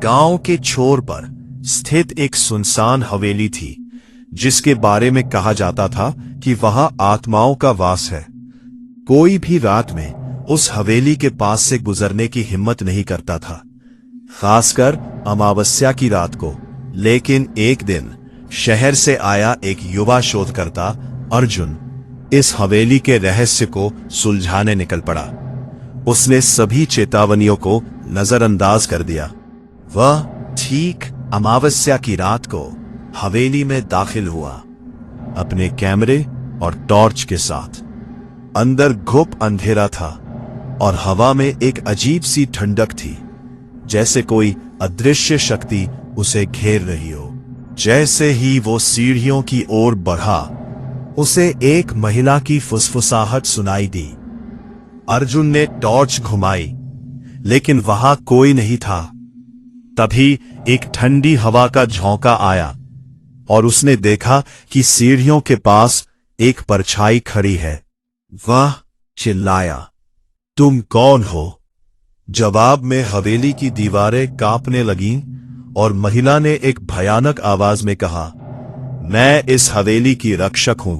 गांव के छोर पर स्थित एक सुनसान हवेली थी, जिसके बारे में कहा जाता था कि वहां आत्माओं का वास है। कोई भी रात में उस हवेली के पास से गुजरने की हिम्मत नहीं करता था, खासकर अमावस्या की रात को। लेकिन एक दिन शहर से आया एक युवा शोधकर्ता अर्जुन इस हवेली के रहस्य को सुलझाने निकल पड़ा। उसने सभी चेतावनियों को नजरअंदाज कर दिया। वह ठीक अमावस्या की रात को हवेली में दाखिल हुआ, अपने कैमरे और टॉर्च के साथ। अंदर घुप अंधेरा था और हवा में एक अजीब सी ठंडक थी, जैसे कोई अदृश्य शक्ति उसे घेर रही हो। जैसे ही वो सीढ़ियों की ओर बढ़ा, उसे एक महिला की फुसफुसाहट सुनाई दी। अर्जुन ने टॉर्च घुमाई, लेकिन वहां कोई नहीं था। तभी एक ठंडी हवा का झोंका आया और उसने देखा कि सीढ़ियों के पास एक परछाई खड़ी है। वह चिल्लाया, तुम कौन हो? जवाब में हवेली की दीवारें कांपने लगीं और महिला ने एक भयानक आवाज में कहा, मैं इस हवेली की रक्षक हूं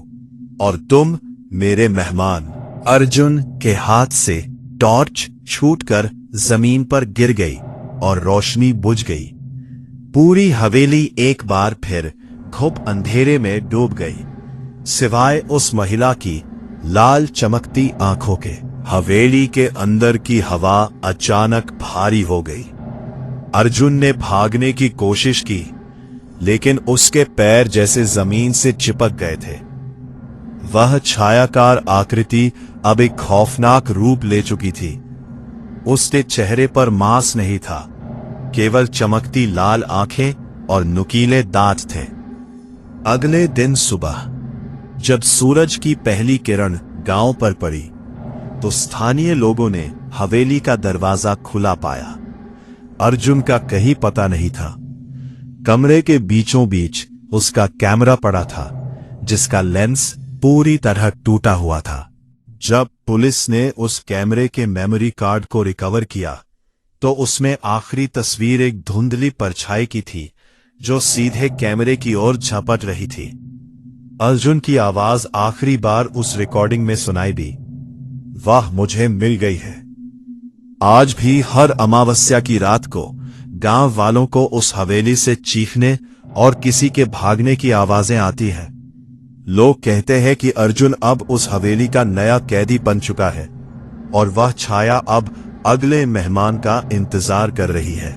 और तुम मेरे मेहमान। अर्जुन के हाथ से टॉर्च छूटकर जमीन पर गिर गई और रोशनी बुझ गई। पूरी हवेली एक बार फिर घुप अंधेरे में डूब गई, सिवाय उस महिला की लाल चमकती आंखों के। हवेली के अंदर की हवा अचानक भारी हो गई। अर्जुन ने भागने की कोशिश की, लेकिन उसके पैर जैसे जमीन से चिपक गए थे। वह छायाकार आकृति अब एक खौफनाक रूप ले चुकी थी। उसके चेहरे पर मांस नहीं था, केवल चमकती लाल आंखें और नुकीले दांत थे। अगले दिन सुबह जब सूरज की पहली किरण गांव पर पड़ी, तो स्थानीय लोगों ने हवेली का दरवाजा खुला पाया। अर्जुन का कहीं पता नहीं था। कमरे के बीचों बीच उसका कैमरा पड़ा था, जिसका लेंस पूरी तरह टूटा हुआ था। जब पुलिस ने उस कैमरे के मेमोरी कार्ड को रिकवर किया, तो उसमें आखिरी तस्वीर एक धुंधली परछाई की थी, जो सीधे कैमरे की ओर झपट रही थी। अर्जुन की आवाज आखिरी बार उस रिकॉर्डिंग में सुनाई दी, वाह, मुझे मिल गई है। आज भी हर अमावस्या की रात को गांव वालों को उस हवेली से चीखने और किसी के भागने की आवाजें आती हैं। लोग कहते हैं कि अर्जुन अब उस हवेली का नया कैदी बन चुका है और वह छाया अब अगले मेहमान का इंतजार कर रही है।